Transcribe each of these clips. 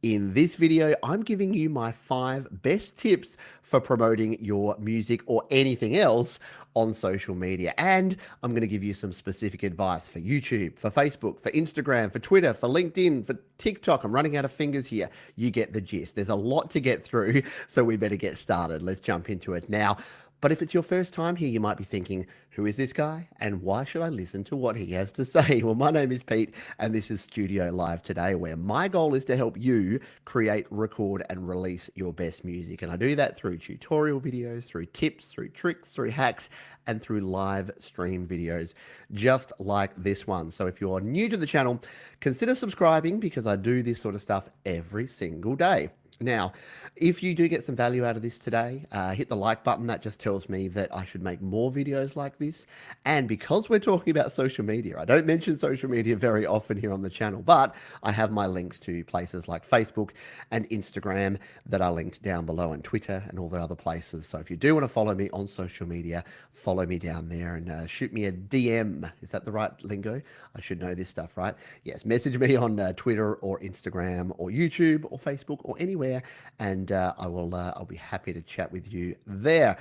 In this video, I'm giving you my 5 best tips for promoting your music or anything else on social media. And I'm going to give you some specific advice for YouTube, for Facebook, for Instagram, for Twitter, for LinkedIn, for TikTok. I'm running out of fingers here. You get the gist. There's a lot to get through, so we better get started. Let's jump into it now. But if it's your first time here, you might be thinking, who is this guy and why should I listen to what he has to say? Well, my name is Pete and this is Studio Live Today, where my goal is to help you create, record and release your best music. And I do that through tutorial videos, through tips, through tricks, through hacks, and through live stream videos, just like this one. So if you're new to the channel, consider subscribing because I do this sort of stuff every single day. Now, if you do get some value out of this today, hit the like button. That just tells me that I should make more videos like this. And because we're talking about social media, I don't mention social media very often here on the channel, but I have my links to places like Facebook and Instagram that are linked down below, and Twitter and all the other places. So if you do want to follow me on social media, follow me down there and shoot me a DM. Is that the right lingo? I should know this stuff, right? Yes, message me on Twitter or Instagram or YouTube or Facebook or anywhere, and I'll be happy to chat with you there.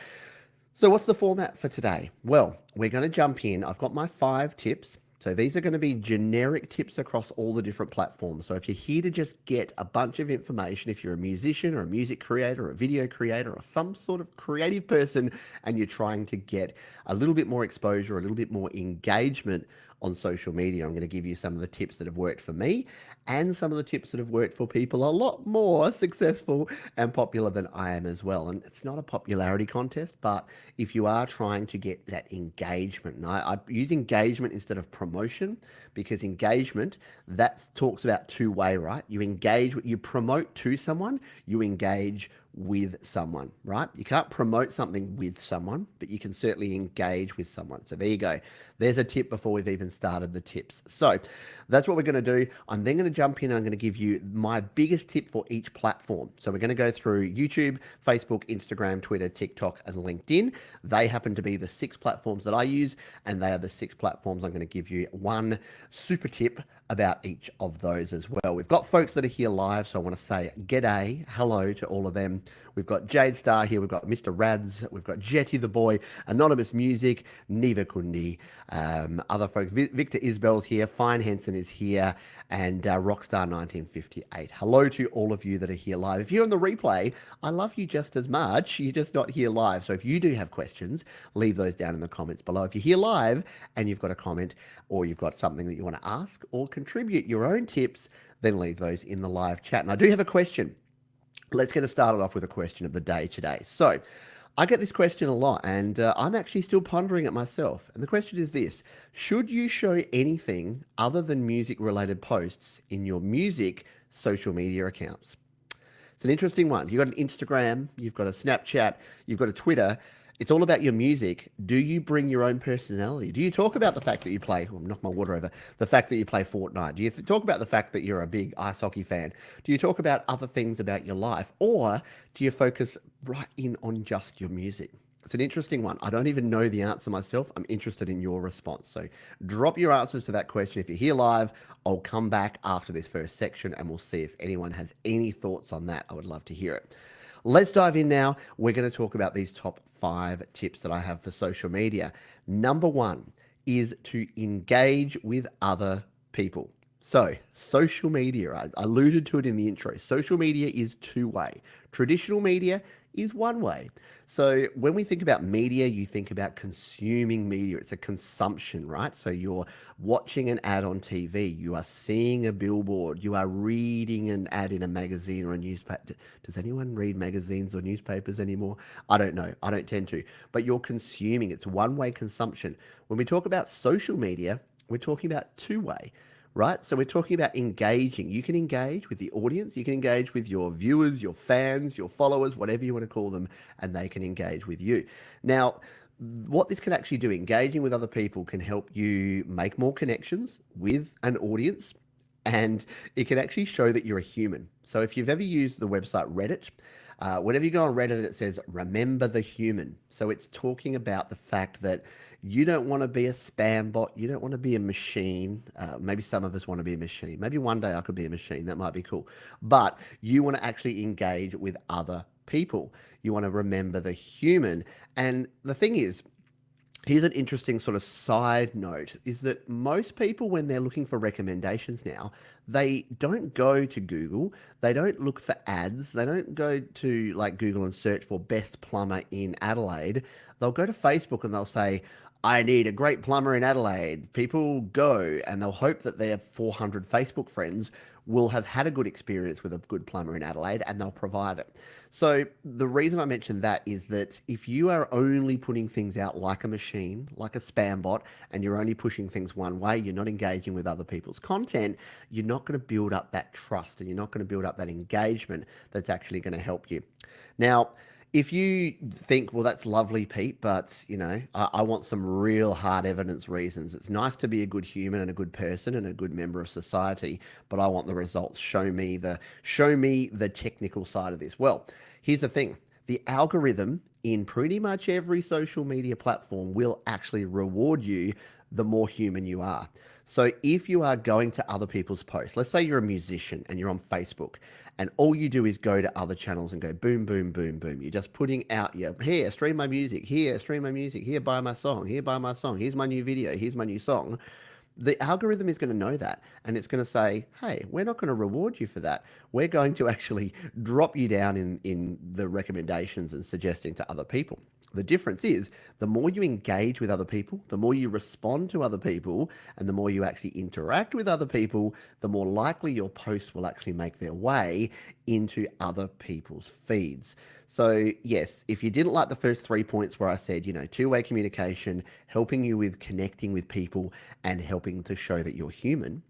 So what's the format for today? Well, we're going to jump in. I've got my 5 tips. So these are going to be generic tips across all the different platforms. So if you're here to just get a bunch of information, if you're a musician or a music creator or a video creator or some sort of creative person and you're trying to get a little bit more exposure, a little bit more engagement on social media, I'm going to give you some of the tips that have worked for me and some of the tips that have worked for people a lot more successful and popular than I am as well. And it's not a popularity contest, but if you are trying to get that engagement, and I use engagement instead of promotion, because engagement, that talks about two-way, right? You engage, you promote to someone, you engage with someone, right? You can't promote something with someone, but you can certainly engage with someone. So there you go. There's a tip before we've even started the tips. So that's what we're going to do. I'm then going to jump in and I'm going to give you my biggest tip for each platform. So we're going to go through YouTube, Facebook, Instagram, Twitter, TikTok, and LinkedIn. They happen to be the 6 platforms that I use, and they are the 6 platforms I'm going to give you one super tip about each of those as well. We've got folks that are here live, so I want to say g'day, hello to all of them. We've got Jade Star here, we've got Mr. Rads, we've got Jetty the Boy, Anonymous Music, Neva Kundi, other folks. Victor Isbell's here, Fine Henson is here, and Rockstar 1958. Hello to all of you that are here live. If you're on the replay, I love you just as much. You're just not here live. So if you do have questions, leave those down in the comments below. If you're here live and you've got a comment or you've got something that you want to ask or contribute your own tips, then leave those in the live chat. And I do have a question. Let's get started off with a question of the day today. So I get this question a lot, and I'm actually still pondering it myself. And the question is this: should you show anything other than music-related posts in your music social media accounts? It's an interesting one. You've got an Instagram, you've got a Snapchat, you've got a Twitter. It's all about your music. Do you bring your own personality? Do you talk about the fact that you play, knock my water over, the fact that you play Fortnite? Do you talk about the fact that you're a big ice hockey fan? Do you talk about other things about your life? Or do you focus right in on just your music? It's an interesting one. I don't even know the answer myself. I'm interested in your response. So drop your answers to that question. If you're here live, I'll come back after this first section and we'll see if anyone has any thoughts on that. I would love to hear it. Let's dive in now. We're going to talk about these top 5 tips that I have for social media. Number 1 is to engage with other people. So social media, I alluded to it in the intro. Social media is two-way. Traditional media is one way. So when we think about media, you think about consuming media. It's a consumption, right? So you're watching an ad on TV. You are seeing a billboard. You are reading an ad in a magazine or a newspaper. Does anyone read magazines or newspapers anymore? I don't know. I don't tend to. But you're consuming. It's one-way consumption. When we talk about social media, we're talking about two-way. Right? So we're talking about engaging. You can engage with the audience. You can engage with your viewers, your fans, your followers, whatever you want to call them, and they can engage with you. Now, what this can actually do, engaging with other people, can help you make more connections with an audience and it can actually show that you're a human. So if you've ever used the website Reddit, whenever you go on Reddit, it says, remember the human. So it's talking about the fact that you don't want to be a spam bot. You don't want to be a machine. Maybe some of us want to be a machine. Maybe one day I could be a machine. That might be cool. But you want to actually engage with other people. You want to remember the human. And the thing is, here's an interesting sort of side note is that most people, when they're looking for recommendations now, they don't go to Google. They don't look for ads. They don't go to like Google and search for best plumber in Adelaide. They'll go to Facebook and they'll say, I need a great plumber in Adelaide. People go and they'll hope that their 400 Facebook friends will have had a good experience with a good plumber in Adelaide and they'll provide it. So the reason I mentioned that is that if you are only putting things out like a machine, like a spam bot, and you're only pushing things one way, you're not engaging with other people's content, you're not going to build up that trust and you're not going to build up that engagement that's actually going to help you. Now, if you think, well, that's lovely, Pete, but I want some real hard evidence reasons. It's nice to be a good human and a good person and a good member of society, but I want the results. Show me the technical side of this. Well, here's the thing. The algorithm in pretty much every social media platform will actually reward you the more human you are. So if you are going to other people's posts, let's say you're a musician and you're on Facebook and all you do is go to other channels and go boom, boom, boom, boom. You're just putting out here, stream my music, here, stream my music, here, buy my song, here, buy my song, here's my new video, here's my new song. The algorithm is going to know that and it's going to say, hey, we're not going to reward you for that. We're going to actually drop you down in the recommendations and suggesting to other people. The difference is the more you engage with other people, the more you respond to other people, and the more you actually interact with other people, the more likely your posts will actually make their way into other people's feeds. So yes, if you didn't like the first 3 points where I said, two-way communication, helping you with connecting with people and helping to show that you're human,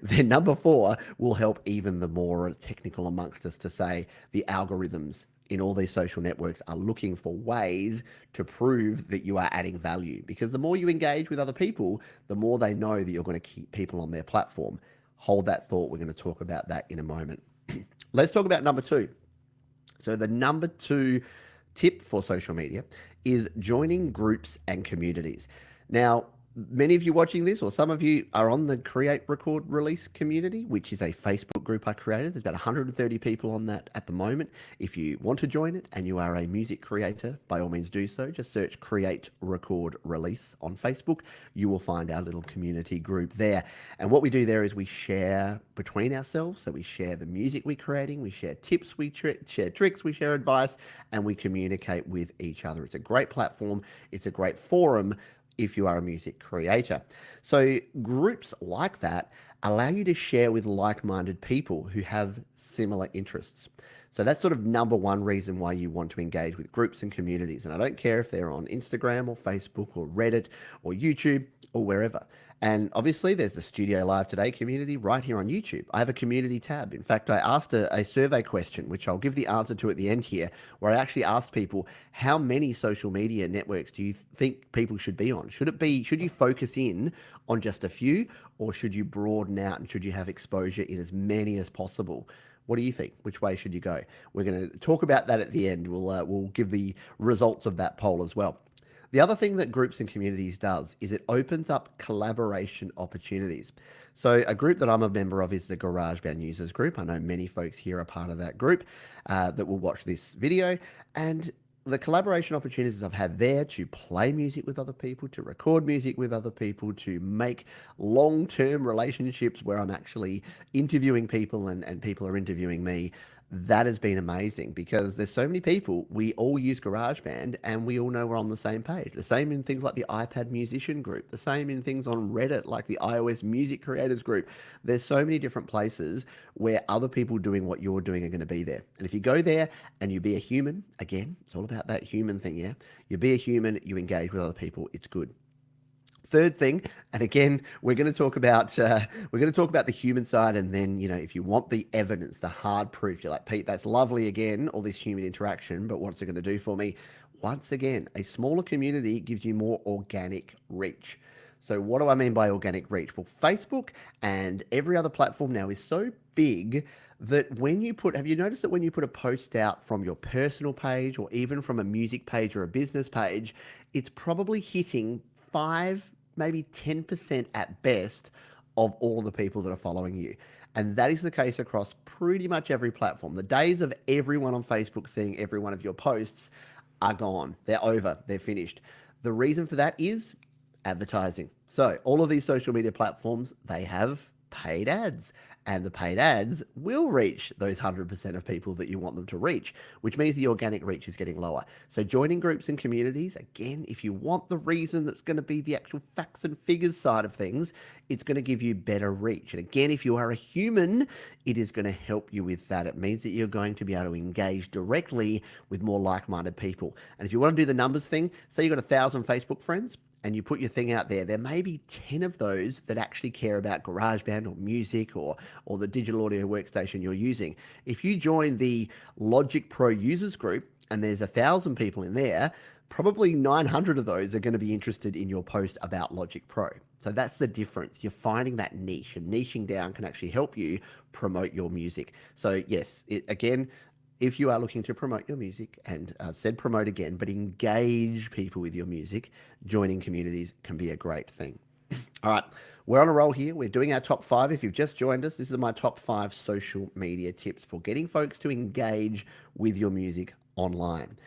then number 4 will help even the more technical amongst us to say the algorithms in all these social networks are looking for ways to prove that you are adding value, because the more you engage with other people, the more they know that you're going to keep people on their platform. Hold that thought. We're going to talk about that in a moment. Let's talk about number 2. So the number 2 tip for social media is joining groups and communities. Now, many of you watching this, or some of you are on the Create, Record, Release community, which is a Facebook group I created. There's about 130 people on that at the moment. If you want to join it and you are a music creator, by all means do so. Just search Create, Record, Release on Facebook. You will find our little community group there. And what we do there is we share between ourselves. So we share the music we're creating, we share tips, we share tricks, we share advice, and we communicate with each other. It's a great platform. It's a great forum if you are a music creator. So groups like that allow you to share with like-minded people who have similar interests. So that's sort of number 1 reason why you want to engage with groups and communities. And I don't care if they're on Instagram or Facebook or Reddit or YouTube or wherever. And obviously there's the Studio Live Today community right here on YouTube. I have a community tab. In fact, I asked a survey question, which I'll give the answer to at the end here, where I actually asked people, how many social media networks do you think people should be on? Should you focus in on just a few, or should you broaden out and should you have exposure in as many as possible? What do you think? Which way should you go? We're going to talk about that at the end. We'll give the results of that poll as well. The other thing that groups and communities does is it opens up collaboration opportunities. So a group that I'm a member of is the GarageBand Users Group. I know many folks here are part of that group that will watch this video. And the collaboration opportunities I've had there to play music with other people, to record music with other people, to make long-term relationships where I'm actually interviewing people and people are interviewing me, that has been amazing because there's so many people. We all use GarageBand and we all know we're on the same page. The same in things like the iPad musician group, the same in things on Reddit like the iOS music creators group. There's so many different places where other people doing what you're doing are going to be there. And if you go there and you be a human, again, it's all about that human thing, yeah? You be a human, you engage with other people, it's good. Third thing, and again, we're going to talk about the human side, and then if you want the evidence, the hard proof, you're like, Pete, that's lovely again, all this human interaction, but what's it going to do for me? Once again, a smaller community gives you more organic reach. So what do I mean by organic reach? Well, Facebook and every other platform now is so big that when you put, have you noticed that when you put a post out from your personal page or even from a music page or a business page, it's probably hitting 5, maybe 10% at best of all the people that are following you. And that is the case across pretty much every platform. The days of everyone on Facebook seeing every one of your posts are gone. They're over. They're finished. The reason for that is advertising. So all of these social media platforms, they have paid ads, and the paid ads will reach those 100% of people that you want them to reach, which means the organic reach is getting lower. So joining groups and communities, again, if you want the reason that's going to be the actual facts and figures side of things, it's going to give you better reach. And again, if you are a human, it is going to help you with that. It means that you're going to be able to engage directly with more like-minded people. And if you want to do the numbers thing, say you've got 1,000 Facebook friends, and you put your thing out there, there may be 10 of those that actually care about GarageBand or music or the digital audio workstation you're using. If you join the Logic Pro users group and there's 1,000 people in there, probably 900 of those are going to be interested in your post about Logic Pro. So that's the difference. You're finding that niche, and niching down can actually help you promote your music. So yes, again, if you are looking to promote your music, and I've said promote again, but engage people with your music, joining communities can be a great thing. All right, we're on a roll here. We're doing our top 5. If you've just joined us, this is my top 5 social media tips for getting folks to engage with your music online.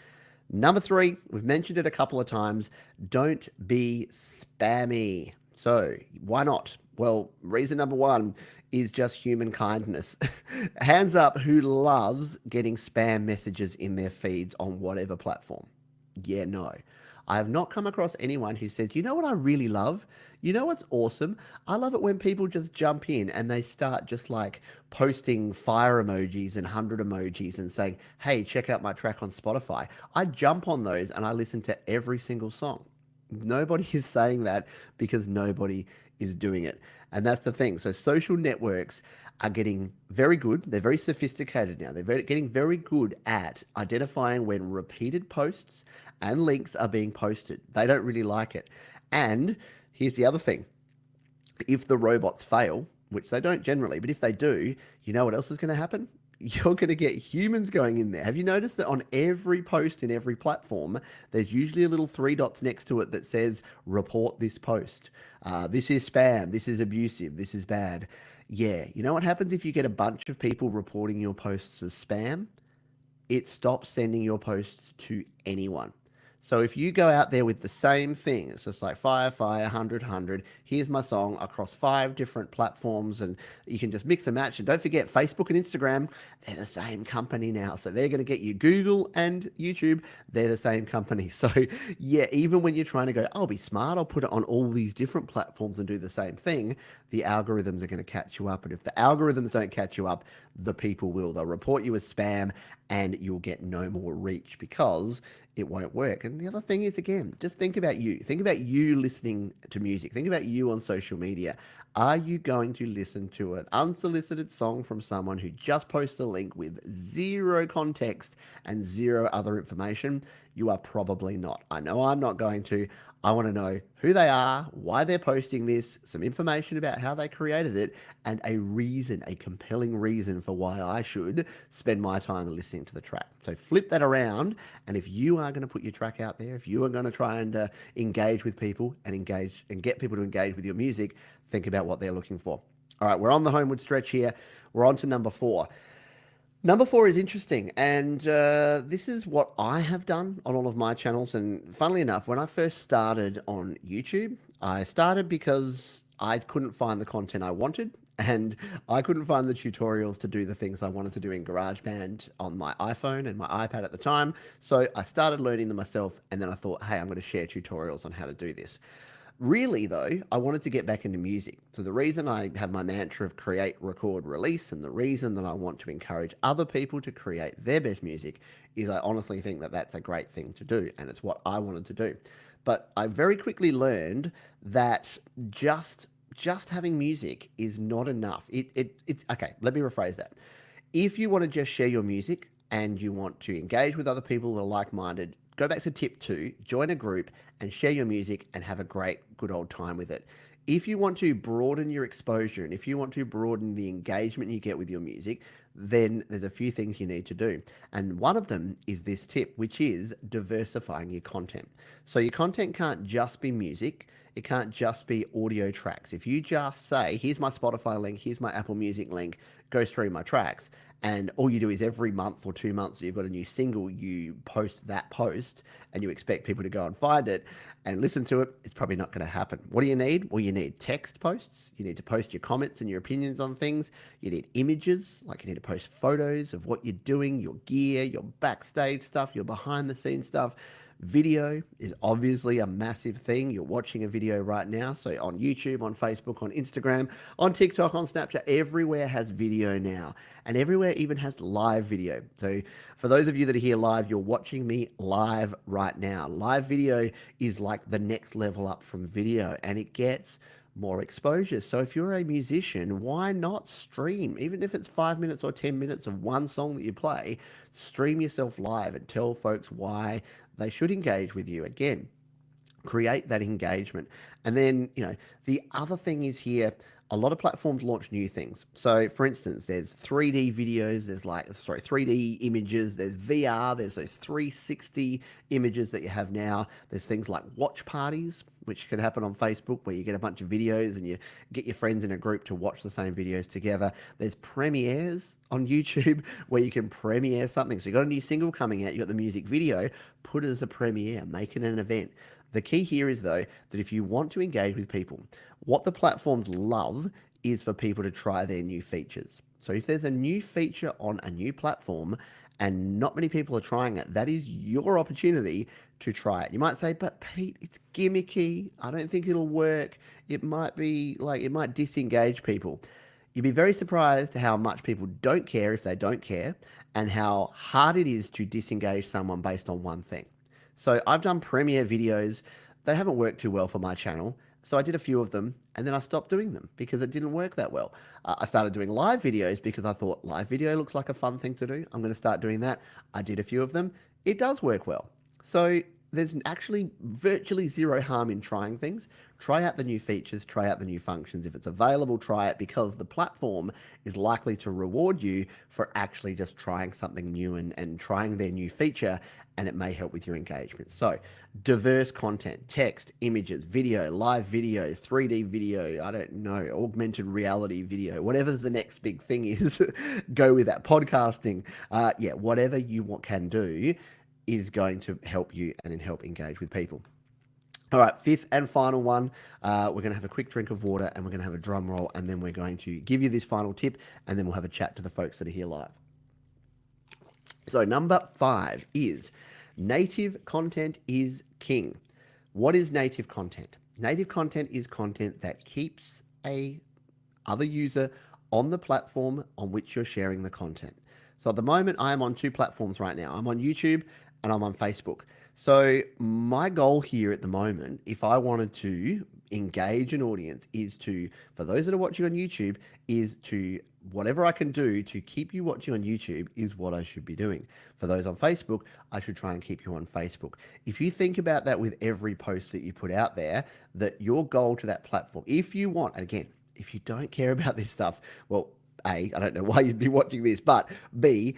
Number 3, we've mentioned it a couple of times, don't be spammy. So why not? Well, reason number 1 is just human kindness. Hands up who loves getting spam messages in their feeds on whatever platform. Yeah, no. I have not come across anyone who says, you know what I really love? You know what's awesome? I love it when people just jump in and they start just like posting fire emojis and 100 emojis and saying, hey, check out my track on Spotify. I jump on those and I listen to every single song. Nobody is saying that because nobody is doing it. And that's the thing. So social networks are getting very good. They're very sophisticated now. They're getting very good at identifying when repeated posts and links are being posted. They don't really like it. And here's the other thing. If the robots fail, which they don't generally, but if they do, you know what else is going to happen? You're going to get humans going in there. Have you noticed that on every post in every platform, there's usually a little 3 dots next to it that says, report this post. This is spam. This is abusive. This is bad. Yeah. You know what happens if you get a bunch of people reporting your posts as spam? It stops sending your posts to anyone. So if you go out there with the same thing, it's just like fire, 100, here's my song across 5 different platforms, and you can just mix and match. And don't forget, Facebook and Instagram, they're the same company now. So they're going to get you. Google and YouTube, they're the same company. So yeah, even when you're trying to go, I'll be smart, I'll put it on all these different platforms and do the same thing, the algorithms are going to catch you up. And if the algorithms don't catch you up, the people will. They'll report you as spam and you'll get no more reach because it won't work. And the other thing is, again, just think about you. Think about you listening to music. Think about you on social media. Are you going to listen to an unsolicited song from someone who just posts a link with 0 context and 0 other information? You are probably not. I know I'm not going to. I want to know who they are, why they're posting this, some information about how they created it, and a reason, a compelling reason for why I should spend my time listening to the track. So flip that around, and if you are going to put your track out there, if you are going to try and engage with people and get people to engage with your music, think about what they're looking for. All right, we're on the homeward stretch here. We're on to number 4. Number 4 is interesting, and this is what I have done on all of my channels. And funnily enough, when I first started on YouTube, I started because I couldn't find the content I wanted, and I couldn't find the tutorials to do the things I wanted to do in GarageBand on my iPhone and my iPad at the time. So I started learning them myself, and then I thought, hey, I'm going to share tutorials on how to do this. Really, though, I wanted to get back into music. So the reason I have my mantra of create, record, release, and the reason that I want to encourage other people to create their best music is I honestly think that that's a great thing to do, and it's what I wanted to do. But I very quickly learned that just having music is not enough. It's okay, let me rephrase that. If you want to just share your music and you want to engage with other people that are like-minded, go back to tip 2, join a group and share your music and have a great, good old time with it. If you want to broaden your exposure and if you want to broaden the engagement you get with your music, then there's a few things you need to do. And one of them is this tip, which is diversifying your content. So your content can't just be music. It can't just be audio tracks. If you just say, here's my Spotify link, here's my Apple Music link, go stream my tracks, and all you do is every month or 2 months you've got a new single, you post that post and you expect people to go and find it and listen to it, it's probably not going to happen. What do you need? Well, you need text posts. You need to post your comments and your opinions on things. You need images, like you need to post photos of what you're doing, your gear, your backstage stuff, your behind the scenes stuff. Video is obviously a massive thing. You're watching a video right now. So on YouTube, on Facebook, on Instagram, on TikTok, on Snapchat, everywhere has video now. And everywhere even has live video. So for those of you that are here live, you're watching me live right now. Live video is like the next level up from video, and it gets more exposure. So if you're a musician, why not stream? Even if it's 5 minutes or 10 minutes of one song that you play, stream yourself live and tell folks why they should engage with you. Again, create that engagement. And then, the other thing is here, a lot of platforms launch new things. So for instance, there's 3D videos, there's 3D images, there's VR, there's those 360 images that you have now. There's things like watch parties, which can happen on Facebook where you get a bunch of videos and you get your friends in a group to watch the same videos together. There's premieres on YouTube where you can premiere something. So you've got a new single coming out, you've got the music video, put it as a premiere, make it an event. The key here is, though, that if you want to engage with people, what the platforms love is for people to try their new features. So if there's a new feature on a new platform and not many people are trying it, that is your opportunity to try it. You might say, but Pete, it's gimmicky. I don't think it'll work. It might disengage people. You'd be very surprised how much people don't care if they don't care, and how hard it is to disengage someone based on one thing. So I've done premiere videos. They haven't worked too well for my channel. So I did a few of them and then I stopped doing them because it didn't work that well. I started doing live videos because I thought live video looks like a fun thing to do. I'm going to start doing that. I did a few of them. It does work well. So there's actually virtually zero harm in trying things. Try out the new features, try out the new functions. If it's available, try it, because the platform is likely to reward you for actually just trying something new and trying their new feature, and it may help with your engagement. So diverse content, text, images, video, live video, 3D video, I don't know, augmented reality video, whatever's the next big thing is, go with that. Podcasting, whatever you can do is going to help you and help engage with people. All right, fifth and final one, we're going to have a quick drink of water and we're going to have a drum roll, and then we're going to give you this final tip, and then we'll have a chat to the folks that are here live. So number 5 is native content is king. What is native content? Native content is content that keeps a other user on the platform on which you're sharing the content. So at the moment, I am on 2 platforms right now. I'm on YouTube and I'm on Facebook. So my goal here at the moment, if I wanted to engage an audience, is to, for those that are watching on YouTube, is to, whatever I can do to keep you watching on YouTube is what I should be doing. For those on Facebook, I should try and keep you on Facebook. If you think about that with every post that you put out there, that your goal to that platform, if you want, and again, if you don't care about this stuff, well, A, I don't know why you'd be watching this, but B,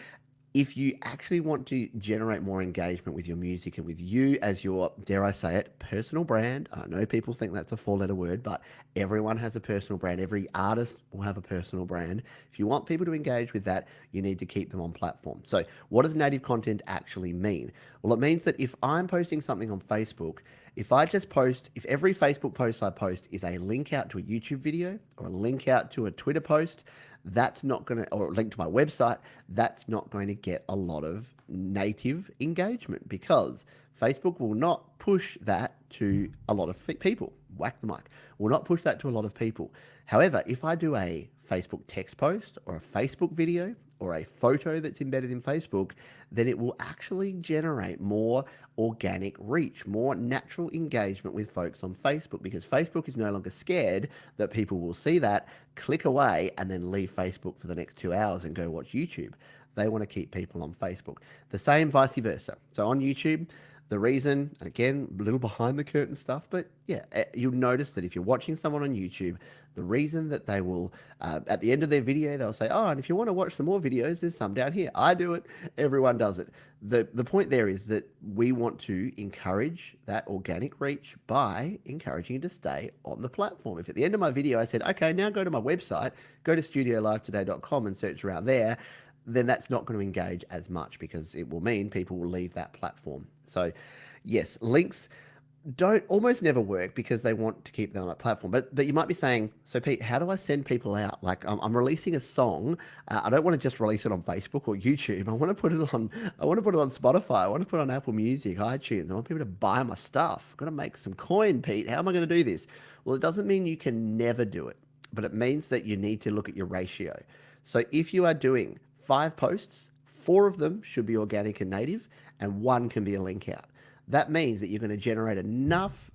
if you actually want to generate more engagement with your music and with you as your, dare I say it, personal brand. I know people think that's a 4-letter word, but everyone has a personal brand. Every artist will have a personal brand. If you want people to engage with that, you need to keep them on platform. So what does native content actually mean? Well, it means that if I'm posting something on Facebook, if every Facebook post I post is a link out to a YouTube video or a link out to a Twitter post, that's not going to, or a link to my website, that's not going to get a lot of native engagement, because Facebook will not push that to a lot of people. Whack the mic. Will not push that to a lot of people. However, if I do a Facebook text post or a Facebook video or a photo that's embedded in Facebook, then it will actually generate more organic reach, more natural engagement with folks on Facebook, because Facebook is no longer scared that people will see that, click away, and then leave Facebook for the next 2 hours and go watch YouTube. They want to keep people on Facebook. The same vice versa. So on YouTube, The reason, and again, a little behind the curtain stuff, but yeah, you'll notice that if you're watching someone on YouTube, the reason that they will, at the end of their video, they'll say, "Oh, and if you want to watch some more videos, there's some down here." I do it. Everyone does it. The point there is that we want to encourage that organic reach by encouraging you to stay on the platform. If at the end of my video I said, "Okay, now go to my website, go to studiolivetoday.com and search around there," then that's not going to engage as much because it will mean people will leave that platform. So, yes, links don't almost never work because they want to keep them on that platform. But you might be saying, so Pete, how do I send people out? Like I'm releasing a song. I don't want to just release it on Facebook or YouTube. I want to put it on. I want to put it on Spotify. I want to put it on Apple Music, iTunes. I want people to buy my stuff. I've got to make some coin, Pete. How am I going to do this? Well, it doesn't mean you can never do it, but it means that you need to look at your ratio. So if you are doing 5 posts, 4 of them should be organic and native, and 1 can be a link out. That means that you're going to generate enough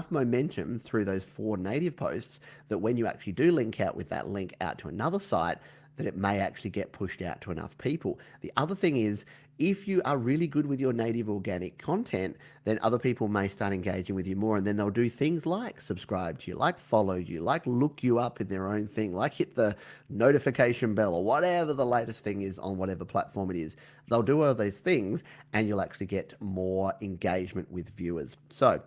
momentum through those 4 native posts that when you actually do link out with that link out to another site, that it may actually get pushed out to enough people. The other thing is, if you are really good with your native organic content, then other people may start engaging with you more, and then they'll do things like subscribe to you, like follow you, like look you up in their own thing, like hit the notification bell or whatever the latest thing is on whatever platform it is. They'll do all those things and you'll actually get more engagement with viewers. So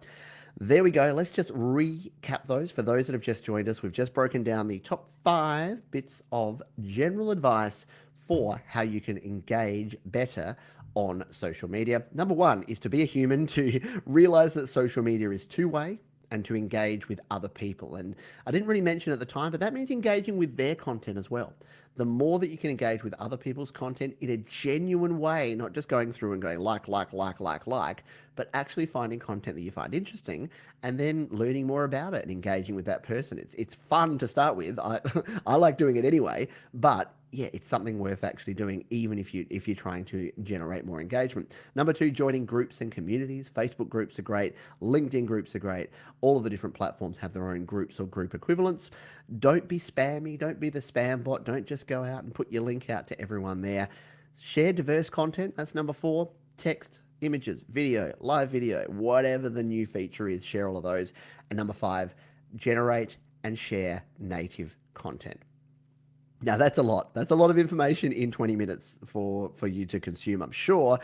there we go. Let's just recap those. For those that have just joined us, we've just broken down the top 5 bits of general advice for how you can engage better on social media. Number 1 is to be a human, to realize that social media is two-way and to engage with other people. And I didn't really mention at the time, but that means engaging with their content as well. The more that you can engage with other people's content in a genuine way, not just going through and going like, but actually finding content that you find interesting and then learning more about it and engaging with that person. It's fun to start with. I like doing it anyway, but yeah, it's something worth actually doing, even if you're trying to generate more engagement. Number 2, joining groups and communities. Facebook groups are great. LinkedIn groups are great. All of the different platforms have their own groups or group equivalents. Don't be spammy. Don't be the spam bot. Don't just go out and put your link out to everyone there. Share diverse content. That's number 4. Text, images, video, live video, whatever the new feature is, share all of those. And number 5, generate and share native content. Now, that's a lot. That's a lot of information in 20 minutes for you to consume, I'm sure.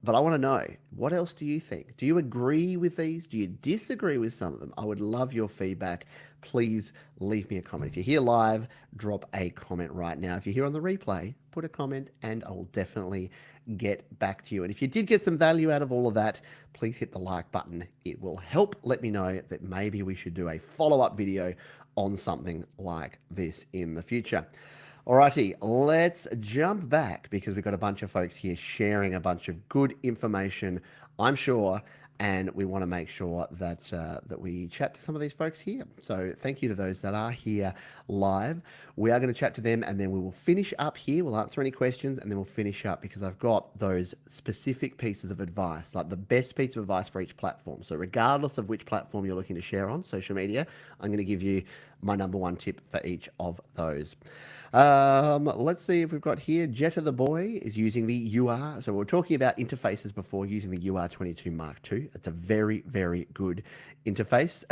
But I want to know, what else do you think? Do you agree with these? Do you disagree with some of them? I would love your feedback. Please leave me a comment. If you're here live, drop a comment right now. If you're here on the replay, put a comment and I will definitely get back to you. And if you did get some value out of all of that, please hit the like button. It will help let me know that maybe we should do a follow-up video on something like this in the future. Alrighty, let's jump back because we've got a bunch of folks here sharing a bunch of good information, I'm sure, and we want to make sure that that we chat to some of these folks here. So thank you to those that are here live. We are going to chat to them and then we will finish up here. We'll answer any questions and then we'll finish up because I've got those specific pieces of advice, like the best piece of advice for each platform. So regardless of which platform you're looking to share on social media, I'm going to give you my number 1 tip for each of those. Let's see if we've got here. Jetta the Boy is using the UR. So we were talking about interfaces before, using the UR22 Mark II. It's a very, very good interface.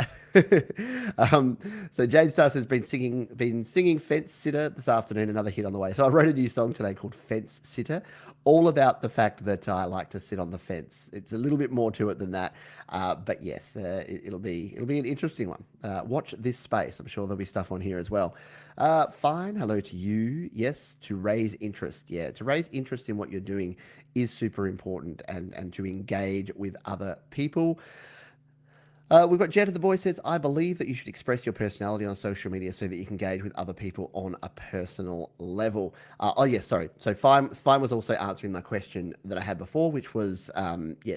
So Jade Star has been singing Fence Sitter this afternoon, another hit on the way. So I wrote a new song today called Fence Sitter, all about the fact that I like to sit on the fence. It's a little bit more to it than that, but yes, it'll be an interesting one. Watch this space. I'm sure there'll be stuff on here as well. Fine. Hello to you. Yes, to raise interest. Yeah, to raise interest in what you're doing is super important, and to engage with other people. We've got Jetta the Boy says, I believe that you should express your personality on social media so that you can engage with other people on a personal level. Oh, yes, sorry. So Fine was also answering my question that I had before, which was,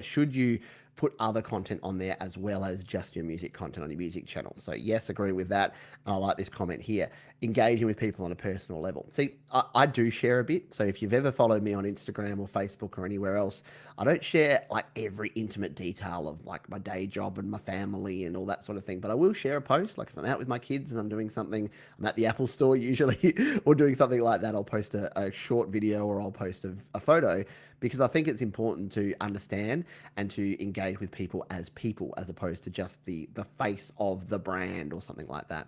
should you put other content on there as well as just your music content on your music channel? So yes, agree with that. I like this comment here. Engaging with people on a personal level. See, I do share a bit. So if you've ever followed me on Instagram or Facebook or anywhere else, I don't share like every intimate detail of like my day job and my family and all that sort of thing. But I will share a post. Like if I'm out with my kids and I'm doing something, I'm at the Apple store usually, or doing something like that, I'll post a short video or I'll post a photo, because I think it's important to understand and to engage engage with people as opposed to just the face of the brand or something like that.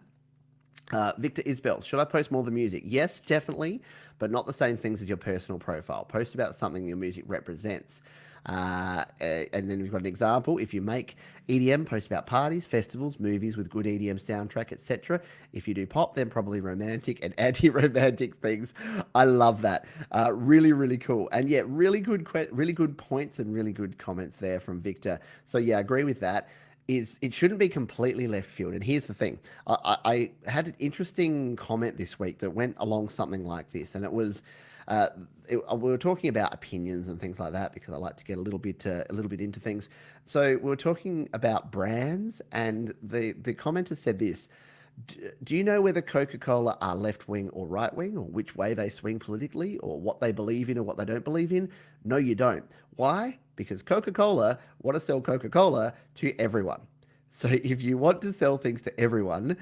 Victor Isbell, should I post more of the music? Yes, definitely, but not the same things as your personal profile. Post about something your music represents. And then we've got an example. If you make EDM, post about parties, festivals, movies with good EDM soundtrack, etc. If you do pop, then probably romantic and anti-romantic things. I love that. Really, really cool. And yeah, really good points and really good comments there from Victor. So yeah, I agree with that. It shouldn't be completely left field. And here's the thing. I had an interesting comment this week that went along something like this, and it was we were talking about opinions and things like that because I like to get a little bit into things. So we were talking about brands, and the commenter said this. Do you know whether Coca-Cola are left-wing or right-wing, or which way they swing politically, or what they believe in or what they don't believe in? No, you don't. Why? Because Coca-Cola want to sell Coca-Cola to everyone. So if you want to sell things to everyone,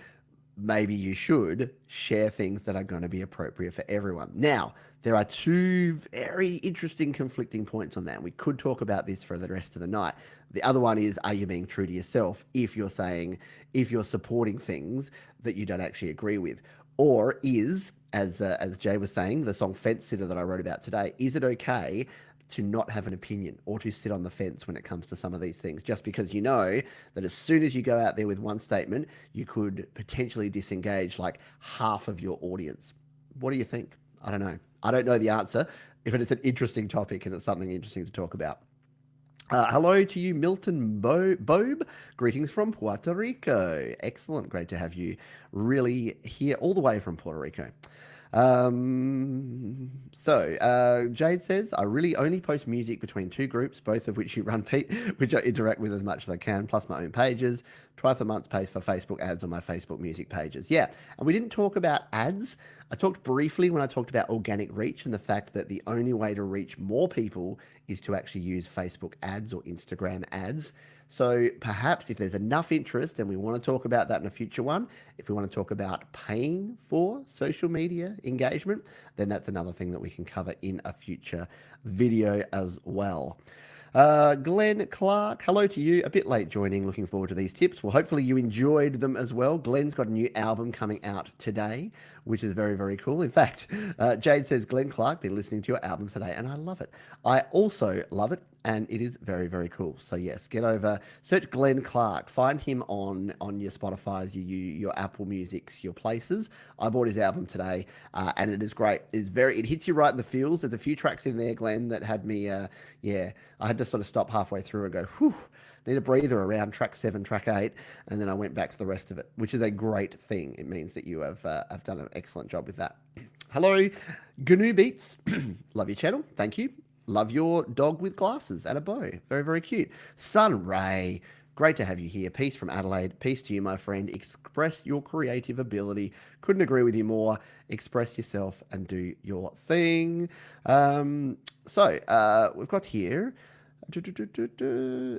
maybe you should share things that are going to be appropriate for everyone. Now, there are two very interesting conflicting points on that. We could talk about this for the rest of the night. The other one is, are you being true to yourself if you're supporting things that you don't actually agree with? Or is, as Jay was saying, the song Fence Sitter that I wrote about today, is it okay to not have an opinion or to sit on the fence when it comes to some of these things, just because you know that as soon as you go out there with one statement, you could potentially disengage like half of your audience? What do you think? I don't know. I don't know the answer, but it's an interesting topic and it's something interesting to talk about. Hello to you, Milton Bobe. Greetings from Puerto Rico. Excellent. Great to have you really here all the way from Puerto Rico. Jade says, I really only post music between two groups, both of which you run, Pete, which I interact with as much as I can, plus my own pages. Twice a month pays for Facebook ads on my Facebook music pages. Yeah, and we didn't talk about ads. I talked briefly when I talked about organic reach and the fact that the only way to reach more people is to actually use Facebook ads or Instagram ads. So perhaps if there's enough interest, and we want to talk about that in a future one, if we want to talk about paying for social media engagement, then that's another thing that we can cover in a future video as well. Glenn Clark, hello to you. A bit late joining. Looking forward to these tips. Well, hopefully you enjoyed them as well. Glenn's got a new album coming out today, which is very, very cool. In fact, Jade says, Glenn Clark, been listening to your album today, and I love it. I also love it, and it is very, very cool. So yes, get over, search Glenn Clark, find him on your Spotify's, your Apple Musics, your places. I bought his album today, and it is great. It hits you right in the feels. There's a few tracks in there, Glenn, that had me, I had to sort of stop halfway through and go, whew, need a breather around track 7, track 8, and then I went back to the rest of it, which is a great thing. It means that you have done an excellent job with that. Hello, GNU Beats. Love your channel. Thank you. Love your dog with glasses and a bow. Very, very cute. Sun Ray, great to have you here. Peace from Adelaide. Peace to you, my friend. Express your creative ability. Couldn't agree with you more. Express yourself and do your thing. We've got here.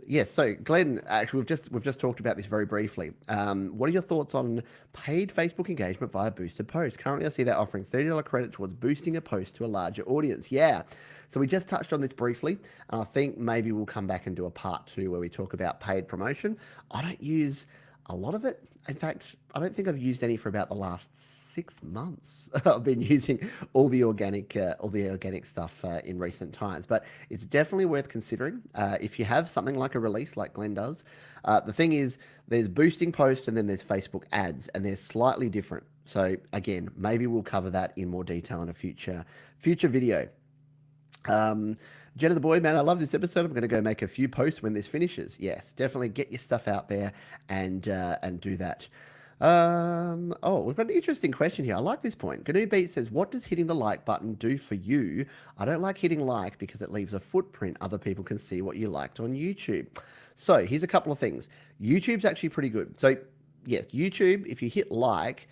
Yes, so Glenn, actually, we've just talked about this very briefly. What are your thoughts on paid Facebook engagement via boosted posts? Currently, I see they're offering $30 credit towards boosting a post to a larger audience. Yeah, so we just touched on this briefly, and I think maybe we'll come back and do a part 2 where we talk about paid promotion. I don't use a lot of it. In fact, I don't think I've used any for about the last 6 months. I've been using all the organic stuff in recent times, but it's definitely worth considering if you have something like a release like Glenn does. The thing is, there's boosting posts and then there's Facebook ads, and they're slightly different. So again, maybe we'll cover that in more detail in a future video. Jenna the Boy, man, I love this episode. I'm going to go make a few posts when this finishes. Yes, definitely get your stuff out there and do that. We've got an interesting question here. I like this point. GNU Beat says, what does hitting the like button do for you? I don't like hitting like because it leaves a footprint. Other people can see what you liked on YouTube. So here's a couple of things. YouTube's actually pretty good. So yes, YouTube, if you hit like,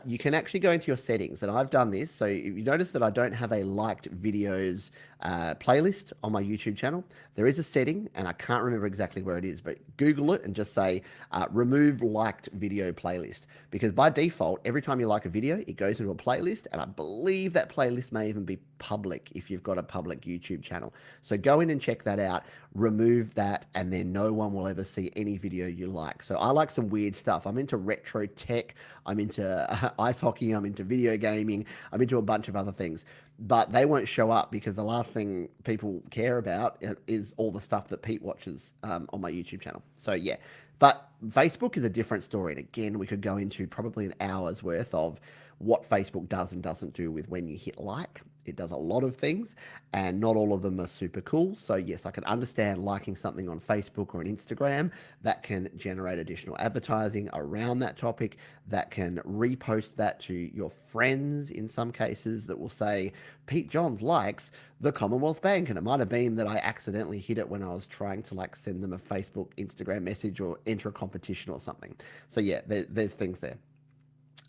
you can actually go into your settings, and I've done this. So if you notice that I don't have a liked videos playlist on my YouTube channel, there is a setting, and I can't remember exactly where it is, but Google it and just say remove liked video playlist, because by default, every time you like a video, it goes into a playlist, and I believe that playlist may even be public if you've got a public YouTube channel. So go in and check that out, remove that, and then no one will ever see any video you like. So I like some weird stuff. I'm into retro tech, I'm into ice hockey, I'm into video gaming, I'm into a bunch of other things, but they won't show up because the last thing people care about is all the stuff that Pete watches on my YouTube channel. So yeah, but Facebook is a different story. And again, we could go into probably an hour's worth of what Facebook does and doesn't do with when you hit like. It does a lot of things, and not all of them are super cool. So yes, I can understand liking something on Facebook or on Instagram. That can generate additional advertising around that topic. That can repost that to your friends in some cases that will say, Pete Johns likes the Commonwealth Bank. And it might have been that I accidentally hit it when I was trying to like send them a Facebook, Instagram message or enter a competition or something. So yeah, there's things there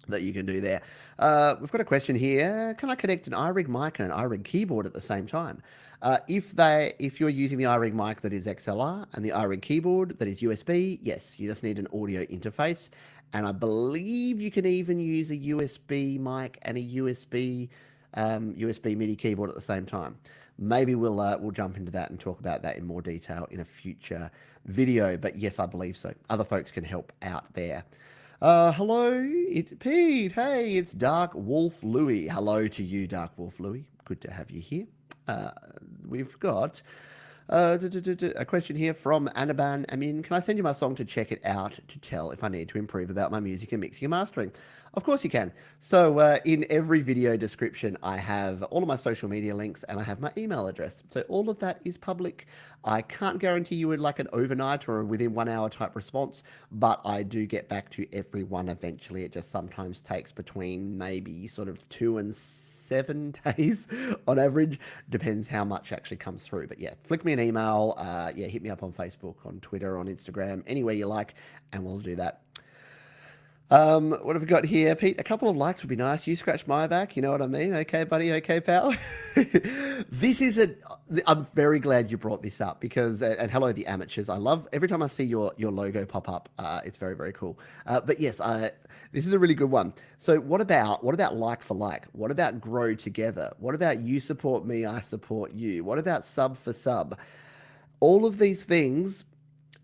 that you can do there. We've got a question here. Can I connect an iRig mic and an iRig keyboard at the same time? If you're using the iRig mic that is XLR and the iRig keyboard that is USB, yes, you just need an audio interface. And I believe you can even use a USB mic and a USB MIDI keyboard at the same time. Maybe we'll jump into that and talk about that in more detail in a future video. But yes, I believe so. Other folks can help out there. Hello, Pete. Hey, it's Dark Wolf Louie. Hello to you, Dark Wolf Louie. Good to have you here. We've got a question here from Anaban Amin. Can I send you my song to check it out to tell if I need to improve about my music and mixing and mastering? Of course you can. So in every video description, I have all of my social media links and I have my email address. So all of that is public. I can't guarantee you would like an overnight or within 1 hour type response, but I do get back to everyone eventually. It just sometimes takes between maybe sort of 2 and 7 days on average. Depends how much actually comes through. But yeah, flick me an email. Hit me up on Facebook, on Twitter, on Instagram, anywhere you like, and we'll do that. What have we got here, Pete? A couple of likes would be nice. You scratch my back, you know what I mean? Okay, buddy. Okay, pal. I'm very glad you brought this up because, and hello, the amateurs. I love every time I see your logo pop up. It's very, very cool. But yes, this is a really good one. So what about like for like? What about grow together? What about you support me, I support you? What about sub for sub? All of these things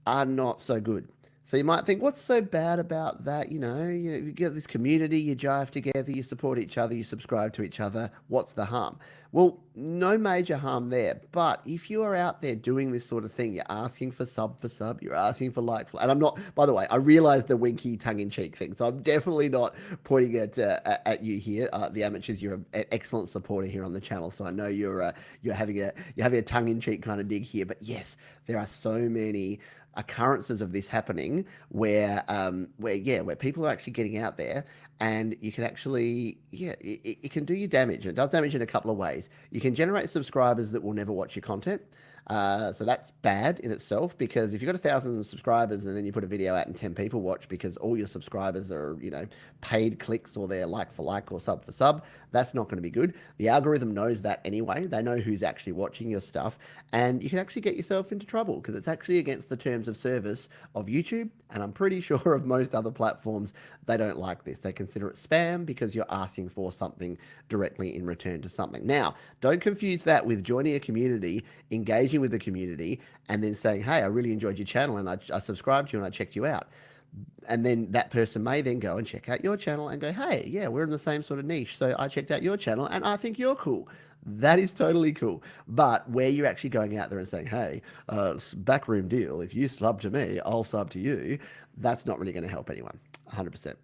are not so good. So you might think, what's so bad about that? You get this community, you jive together, you support each other, you subscribe to each other. What's the harm? Well, no major harm there. But if you are out there doing this sort of thing, you're asking for sub, you're asking for like, and I'm not, by the way, I realize the winky tongue-in-cheek thing. So I'm definitely not pointing at you here. The amateurs, you're an excellent supporter here on the channel. So I know you're having a tongue-in-cheek kind of dig here. But yes, there are so many occurrences of this happening where people are actually getting out there, and you can actually it can do you damage. It does damage in a couple of ways. You can generate subscribers that will never watch your content. So that's bad in itself, because if you've got 1,000 subscribers and then you put a video out and 10 people watch because all your subscribers are, paid clicks or they're like for like or sub for sub, that's not going to be good. The algorithm knows that anyway. They know who's actually watching your stuff, and you can actually get yourself into trouble because it's actually against the terms of service of YouTube. And I'm pretty sure of most other platforms, they don't like this. They consider it spam because you're asking for something directly in return to something. Now, don't confuse that with joining a community, engaging with the community, and then saying, hey, I really enjoyed your channel and I subscribed to you and I checked you out. And then that person may then go and check out your channel and go, hey, yeah, we're in the same sort of niche. So I checked out your channel and I think you're cool. That is totally cool. But where you're actually going out there and saying, hey, backroom deal, if you sub to me, I'll sub to you, that's not really going to help anyone, 100%.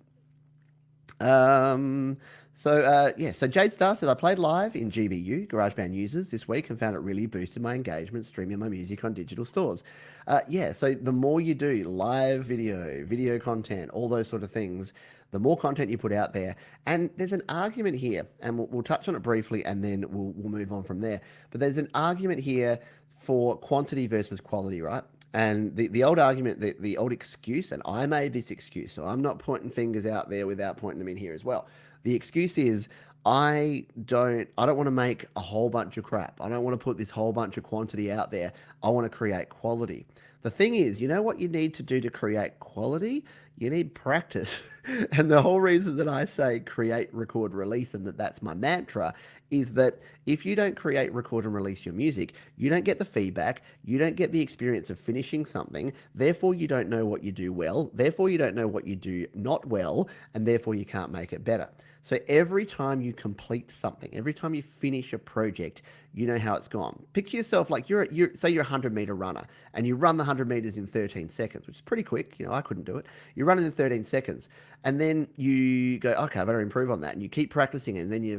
So Jade Star said, I played live in GBU, GarageBand Users, this week and found it really boosted my engagement streaming my music on digital stores. So the more you do live video content, all those sort of things, the more content you put out there. And there's an argument here, and we'll touch on it briefly and then we'll move on from there. But there's an argument here for quantity versus quality, right? And the old argument, the old excuse, and I made this excuse, so I'm not pointing fingers out there without pointing them in here as well. The excuse is I don't want to make a whole bunch of crap. I don't want to put this whole bunch of quantity out there. I want to create quality. The thing is, you know what you need to do to create quality? You need practice. And the whole reason that I say create, record, release, and that's my mantra, is that if you don't create, record, and release your music, you don't get the feedback, you don't get the experience of finishing something, therefore you don't know what you do well, therefore you don't know what you do not well, and therefore you can't make it better. So every time you complete something, every time you finish a project, you know how it's gone. Picture yourself like say you're a 100-meter runner and you run the 100 meters in 13 seconds, which is pretty quick. You know, I couldn't do it. You run it in 13 seconds and then you go, okay, I better improve on that. And you keep practicing it. And then you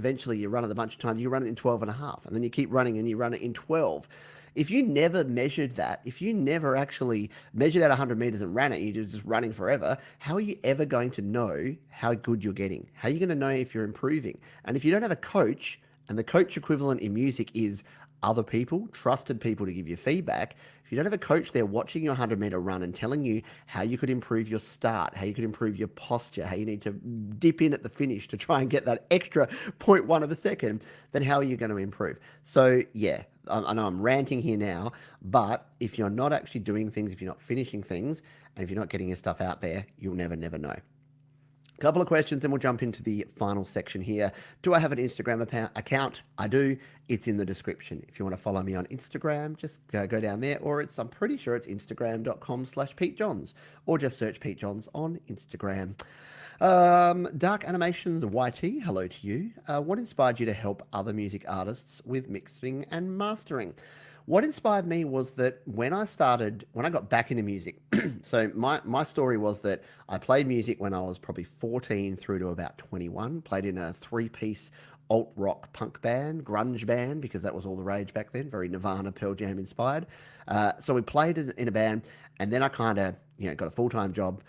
run it a bunch of times. You run it in 12 and a half. And then you keep running and you run it in 12. If you never measured that, if you never actually measured out 100 meters and ran it, you're just running forever, how are you ever going to know how good you're getting? How are you going to know if you're improving? And if you don't have a coach, and the coach equivalent in music is other people, trusted people to give you feedback. If you don't have a coach there watching your 100-meter run and telling you how you could improve your start, how you could improve your posture, how you need to dip in at the finish to try and get that extra zero point 0.1 of a second, then how are you going to improve? So yeah, I know I'm ranting here now, but if you're not actually doing things, if you're not finishing things, and if you're not getting your stuff out there, you'll never know. Couple of questions, and we'll jump into the final section here. Do I have an Instagram account? I do. It's in the description. If you want to follow me on Instagram, just go down there, or I'm pretty sure it's instagram.com/PeteJohns, or just search Pete Johns on Instagram. Dark Animations YT, hello to you. What inspired you to help other music artists with mixing and mastering? What inspired me was that when I got back into music, so my story was that I played music when I was probably 14 through to about 21, played in a 3-piece alt-rock punk band, grunge band, because that was all the rage back then, very Nirvana, Pearl Jam inspired. So we played in a band, and then I kind of got a full-time job,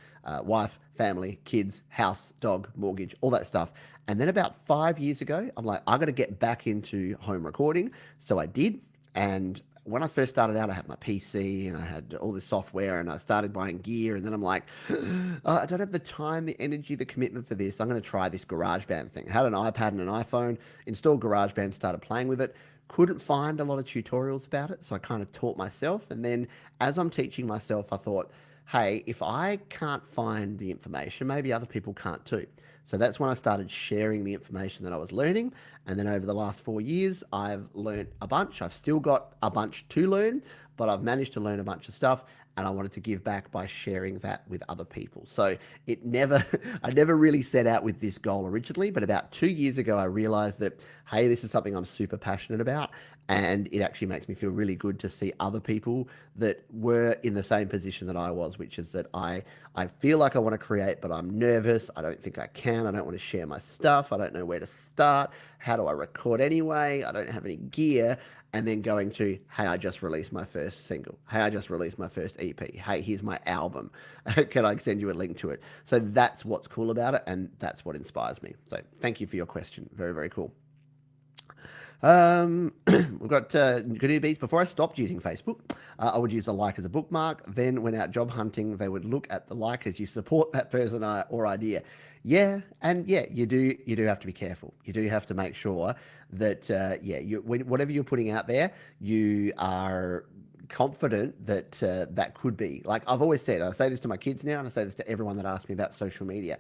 wife, family, kids, house, dog, mortgage, all that stuff. And then about 5 years ago, I'm like, I got to get back into home recording. So I did, and when I first started out, I had my PC and I had all this software and I started buying gear. And then I'm like, I don't have the time, the energy, the commitment for this. I'm going to try this GarageBand thing. I had an iPad and an iPhone, installed GarageBand, started playing with it. Couldn't find a lot of tutorials about it. So I kind of taught myself. And then as I'm teaching myself, I thought, hey, if I can't find the information, maybe other people can't too. So that's when I started sharing the information that I was learning. And then over the last 4 years, I've learned a bunch. I've still got a bunch to learn, but I've managed to learn a bunch of stuff. And I wanted to give back by sharing that with other people. So I never really set out with this goal originally, but about 2 years ago, I realized that, hey, this is something I'm super passionate about. And it actually makes me feel really good to see other people that were in the same position that I was, which is that I feel like I want to create, but I'm nervous. I don't think I can. I don't want to share my stuff. I don't know where to start. How do I record anyway? I don't have any gear. And then going to, hey, I just released my first single. Hey, I just released my first EP. Hey, here's my album. Can I send you a link to it? So that's what's cool about it. And that's what inspires me. So thank you for your question. Very, very cool. We've got Canoe Beats. Before I stopped using Facebook, I would use the like as a bookmark. Then when out job hunting, they would look at the like as you support that person or idea. Yeah, and yeah, you do have to be careful. You do have to make sure that whatever you're putting out there, you are confident that that could be. Like I've always said, I say this to my kids now, and I say this to everyone that asks me about social media.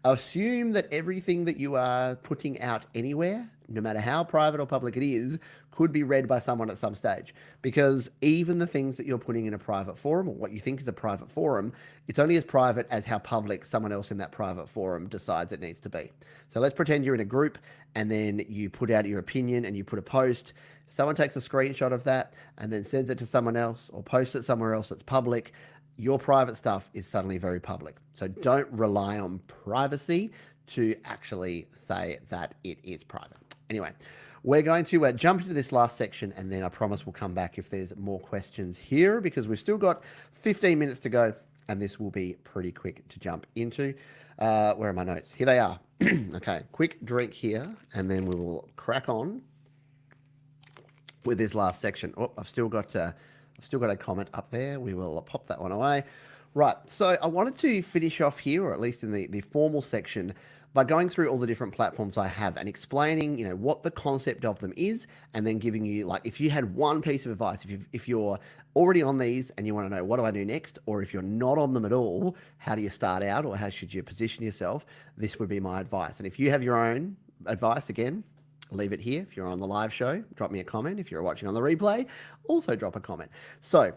Assume that everything that you are putting out anywhere, no matter how private or public it is, could be read by someone at some stage. Because even the things that you're putting in a private forum, or what you think is a private forum, it's only as private as how public someone else in that private forum decides it needs to be. So let's pretend you're in a group and then you put out your opinion and you put a post. Someone takes a screenshot of that and then sends it to someone else or posts it somewhere else that's public. Your private stuff is suddenly very public. So don't rely on privacy to actually say that it is private. Anyway, we're going to jump into this last section, and then I promise we'll come back if there's more questions here, because we've still got 15 minutes to go, and this will be pretty quick to jump into. Where are my notes? Here they are. Okay, quick drink here, and then we will crack on with this last section. Oh, I've still got Still got a comment up there. We will pop that one away. Right. So I wanted to finish off here, or at least in the formal section, by going through all the different platforms I have and explaining, what the concept of them is, and then giving you, like, if you had one piece of advice, if you're already on these and you want to know what do I do next, or if you're not on them at all, how do you start out, or how should you position yourself? This would be my advice. And if you have your own advice, again, leave it here. If you're on the live show, drop me a comment. If you're watching on the replay, also drop a comment. So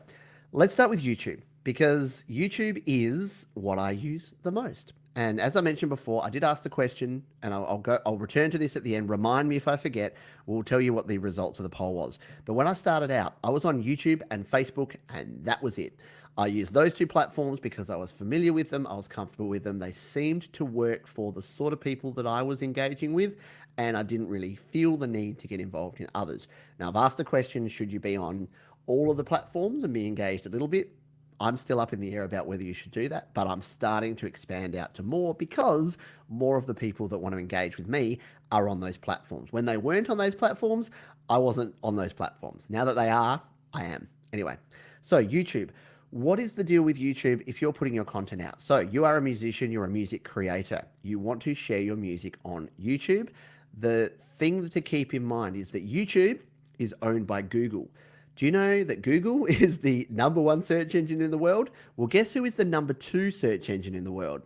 let's start with YouTube, because YouTube is what I use the most. And as I mentioned before, I did ask the question, and I'll return to this at the end. Remind me if I forget. We'll tell you what the results of the poll was. But when I started out, I was on YouTube and Facebook, and that was it. I used those two platforms because I was familiar with them. I was comfortable with them. They seemed to work for the sort of people that I was engaging with, and I didn't really feel the need to get involved in others. Now, I've asked the question, should you be on all of the platforms and be engaged a little bit? I'm still up in the air about whether you should do that, but I'm starting to expand out to more, because more of the people that want to engage with me are on those platforms. When they weren't on those platforms, I wasn't on those platforms. Now that they are, I am. Anyway, so YouTube. What is the deal with YouTube if you're putting your content out? So you are a musician, you're a music creator. You want to share your music on YouTube. The thing to keep in mind is that YouTube is owned by Google. Do you know that Google is the #1 search engine in the world? Well, guess who is the #2 search engine in the world?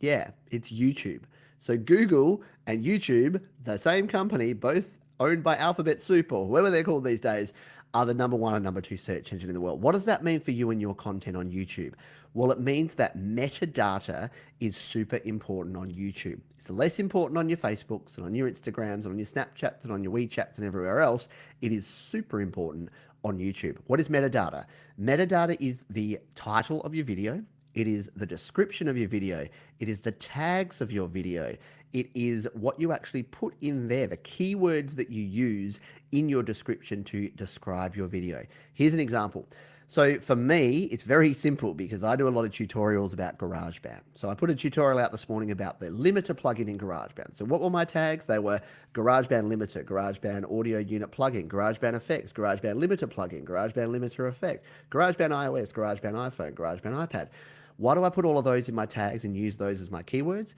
Yeah, it's YouTube. So Google and YouTube, the same company, both owned by Alphabet Soup or whoever they're called these days, are the #1 and #2 search engine in the world. What does that mean for you and your content on YouTube? Well, it means that metadata is super important on YouTube. It's less important on your Facebooks and on your Instagrams and on your Snapchats and on your WeChats and everywhere else. It is super important on YouTube. What is metadata? Metadata is the title of your video. It is the description of your video. It is the tags of your video. It is what you actually put in there, the keywords that you use in your description to describe your video. Here's an example. So for me, it's very simple because I do a lot of tutorials about GarageBand. So I put a tutorial out this morning about the limiter plugin in GarageBand. So what were my tags? They were GarageBand limiter, GarageBand audio unit plugin, GarageBand effects, GarageBand limiter plugin, GarageBand limiter effect, GarageBand iOS, GarageBand iPhone, GarageBand iPad. Why do I put all of those in my tags and use those as my keywords?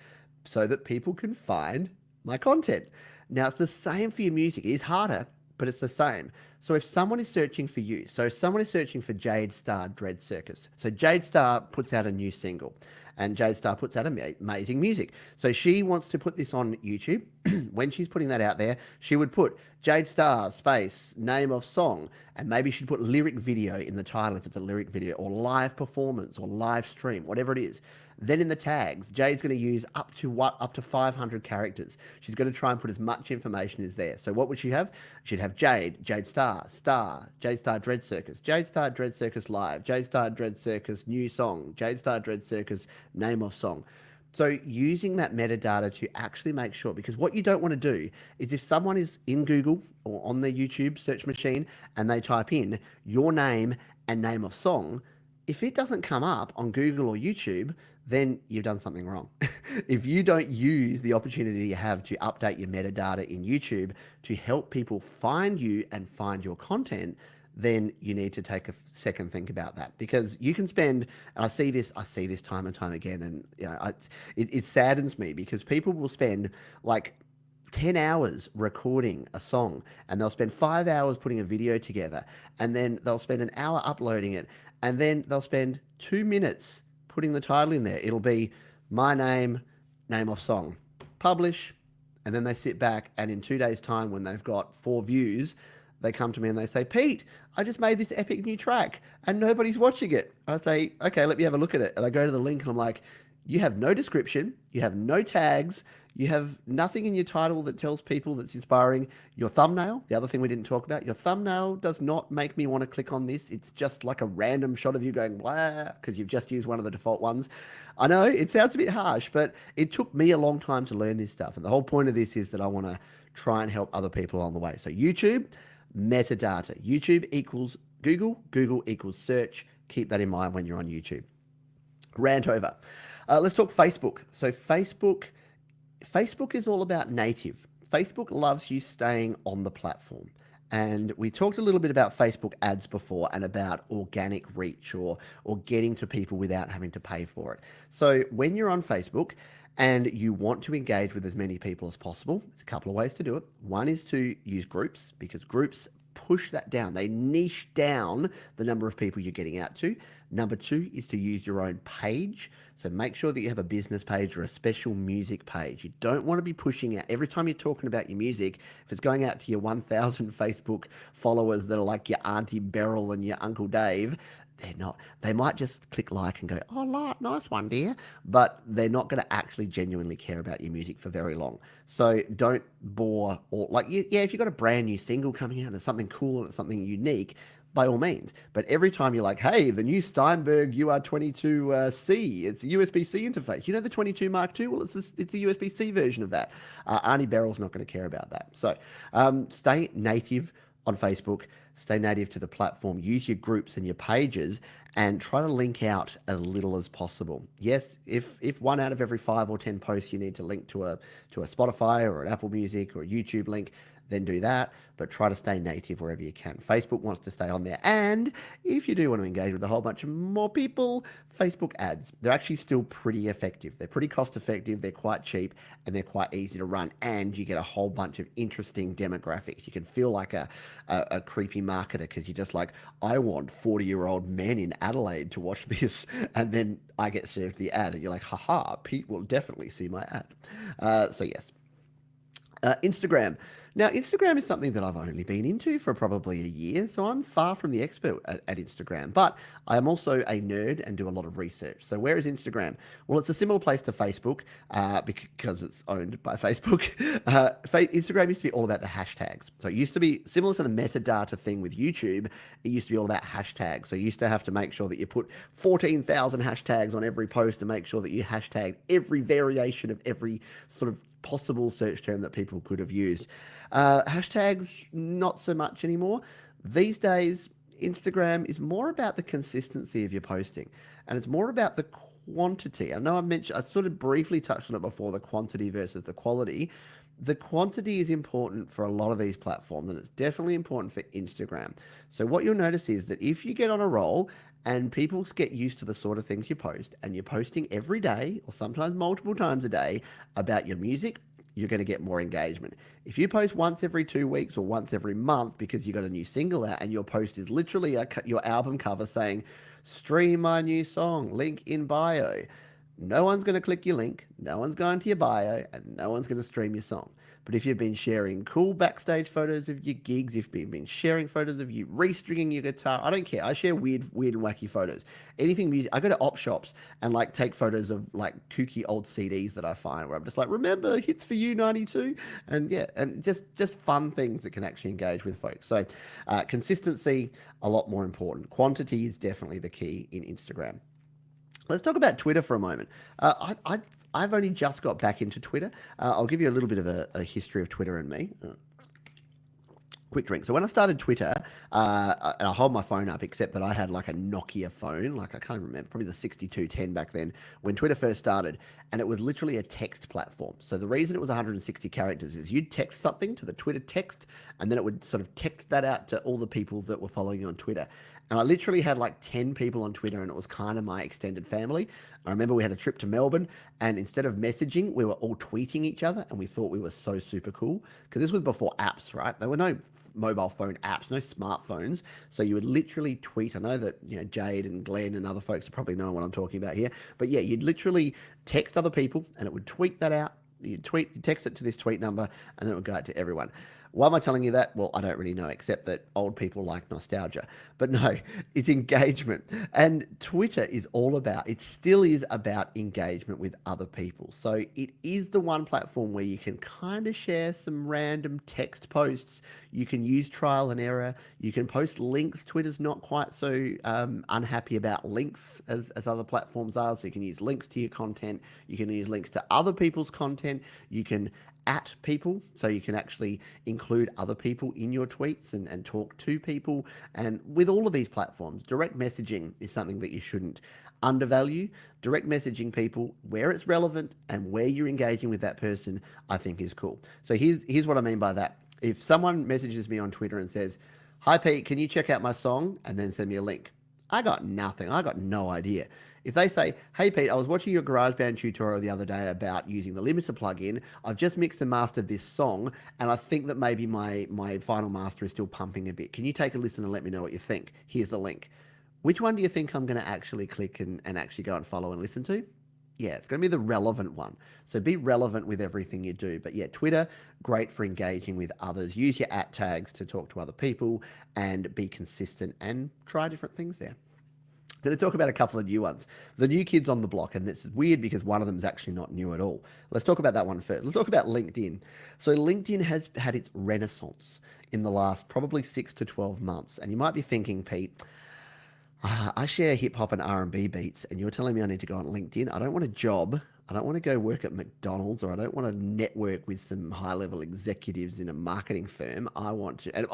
So that people can find my content. Now, it's the same for your music. It is harder, but it's the same. So if someone is searching for you, so if someone is searching for Jade Star Dread Circus, so Jade Star puts out a new single, and Jade Star puts out amazing music. So she wants to put this on YouTube. When she's putting that out there, she would put Jade Star space, name of song, and maybe she'd put lyric video in the title if it's a lyric video, or live performance, or live stream, whatever it is. Then in the tags, Jade's going to use up to 500 characters. She's going to try and put as much information as there. So what would she have? She'd have Jade, Jade Star, Jade Star Dread Circus, Jade Star Dread Circus Live, Jade Star Dread Circus New Song, Jade Star Dread Circus Name of Song. So using that metadata to actually make sure, because what you don't want to do is if someone is in Google or on their YouTube search machine and they type in your name and name of song, if it doesn't come up on Google or YouTube, then you've done something wrong. If you don't use the opportunity you have to update your metadata in YouTube to help people find you and find your content, then you need to take a second think about that, because you can spend, and I see this time and time again, and it saddens me because people will spend like 10 hours recording a song, and they'll spend 5 hours putting a video together, and then they'll spend an hour uploading it, and then they'll spend 2 minutes putting the title in there. It'll be my name, name of song, publish, and then they sit back, and in 2 days' time, when they've got 4 views, they come to me and they say, Pete, I just made this epic new track and nobody's watching it. I say, okay, let me have a look at it. And I go to the link and I'm like, you have no description, you have no tags, you have nothing in your title that tells people that's inspiring. Your thumbnail, the other thing we didn't talk about, your thumbnail does not make me want to click on this. It's just like a random shot of you going, blah, because you've just used one of the default ones. I know it sounds a bit harsh, but it took me a long time to learn this stuff. And the whole point of this is that I want to try and help other people along the way. So YouTube, metadata. YouTube equals Google, Google equals search. Keep that in mind when you're on YouTube. Rant over. Let's talk Facebook. So Facebook is all about native. Facebook loves you staying on the platform. And we talked a little bit about Facebook ads before and about organic reach or getting to people without having to pay for it. So when you're on Facebook and you want to engage with as many people as possible, there's a couple of ways to do it. One is to use groups, because groups push that down. They niche down the number of people you're getting out to. Number two is to use your own page. So make sure that you have a business page or a special music page. You don't want to be pushing out every time you're talking about your music. If it's going out to your 1,000 Facebook followers that are like your Auntie Beryl and your Uncle Dave, they're not. They might just click like and go, "Oh, nice one, dear," but they're not going to actually genuinely care about your music for very long. So don't bore or like, yeah, if you've got a brand new single coming out and it's something cool and it's something unique, by all means. But every time you're like, "Hey, the new Steinberg UR22C, it's a USB-C interface. You know the 22 Mark II? Well, it's a USB-C version of that." Arnie Beryl's not going to care about that. So stay native on Facebook, stay native to the platform, use your groups and your pages, and try to link out as little as possible. Yes, if 1 out of every 5 or 10 posts you need to link to a Spotify or an Apple Music or a YouTube link, then do that, but try to stay native wherever you can. Facebook wants to stay on there. And if you do want to engage with a whole bunch of more people, Facebook ads, they're actually still pretty effective. They're pretty cost effective, they're quite cheap, and they're quite easy to run. And you get a whole bunch of interesting demographics. You can feel like a creepy marketer because you're just like, "I want 40-year-old men in Adelaide to watch this." And then I get served the ad, and you're like, "Haha, Pete will definitely see my ad." So yes. Instagram. Now, Instagram is something that I've only been into for probably a year, so I'm far from the expert at Instagram, but I am also a nerd and do a lot of research. So where is Instagram? Well, it's a similar place to Facebook because it's owned by Facebook. Instagram used to be all about the hashtags. So it used to be similar to the metadata thing with YouTube. It used to be all about hashtags. So you used to have to make sure that you put 14,000 hashtags on every post to make sure that you hashtagged every variation of every sort of possible search term that people could have used. Hashtags, not so much anymore. These days, Instagram is more about the consistency of your posting, and it's more about the quantity. I know I sort of briefly touched on it before, the quantity versus the quality. The quantity is important for a lot of these platforms, and it's definitely important for Instagram. So what you'll notice is that if you get on a roll and people get used to the sort of things you post, and you're posting every day or sometimes multiple times a day about your music, you're going to get more engagement. If you post once every 2 weeks or once every month because you got a new single out and your post is literally your album cover saying, "Stream my new song, link in bio," no one's going to click your link, no one's going to your bio, and no one's going to stream your song. But if you've been sharing cool backstage photos of your gigs, if you've been sharing photos of you restringing your guitar, I don't care. I share weird and wacky photos. Anything music. I go to op shops and like take photos of like kooky old CDs that I find where I'm just like, "Remember Hits for You 92?" And yeah, and just fun things that can actually engage with folks. So consistency, a lot more important. Quantity is definitely the key in Instagram. Let's talk about Twitter for a moment. I've only just got back into Twitter. I'll give you a little bit of a history of Twitter and me. Quick drink. So when I started Twitter, and I hold my phone up, except that I had like a Nokia phone, like I can't remember, probably the 6210 back then, when Twitter first started, and it was literally a text platform. So the reason it was 160 characters is you'd text something to the Twitter text, and then it would sort of text that out to all the people that were following you on Twitter. And I literally had like 10 people on Twitter, and it was kind of my extended family. I remember we had a trip to Melbourne, and instead of messaging, we were all tweeting each other, and we thought we were so super cool. Because this was before apps, right? There were no mobile phone apps, no smartphones. So you would literally tweet. I know that Jade and Glenn and other folks are probably knowing what I'm talking about here. But yeah, you'd literally text other people, and it would tweet that out. You'd text it to this tweet number, and then it would go out to everyone. Why am I telling you that? Well, I don't really know, except that old people like nostalgia. But no, it's engagement. And Twitter is all about, it still is about engagement with other people. So it is the one platform where you can kind of share some random text posts. You can use trial and error. You can post links. Twitter's not quite so unhappy about links as other platforms are. So you can use links to your content. You can use links to other people's content. You can at people, so you can actually include other people in your tweets and talk to people. And with all of these platforms, direct messaging is something that you shouldn't undervalue. Direct messaging people where it's relevant and where you're engaging with that person, I think is cool. So here's what I mean by that. If someone messages me on Twitter and says, "Hi Pete, can you check out my song?" and then send me a link, I got nothing. I got no idea. If they say, "Hey Pete, I was watching your GarageBand tutorial the other day about using the limiter plugin. I've just mixed and mastered this song, and I think that maybe my final master is still pumping a bit. Can you take a listen and let me know what you think? Here's the link." Which one do you think I'm going to actually click and actually go and follow and listen to? Yeah, it's going to be the relevant one. So be relevant with everything you do. But yeah, Twitter, great for engaging with others. Use your at tags to talk to other people and be consistent and try different things there. I'm going to talk about a couple of new ones. The new kids on the block, and it's weird because one of them is actually not new at all. Let's talk about that one first. Let's talk about LinkedIn. So LinkedIn has had its renaissance in the last probably 6 to 12 months. And you might be thinking, Pete, I share hip hop and R&B beats, and you're telling me I need to go on LinkedIn. I don't want a job. I don't want to go work at McDonald's, or I don't want to network with some high-level executives in a marketing firm. I want to, and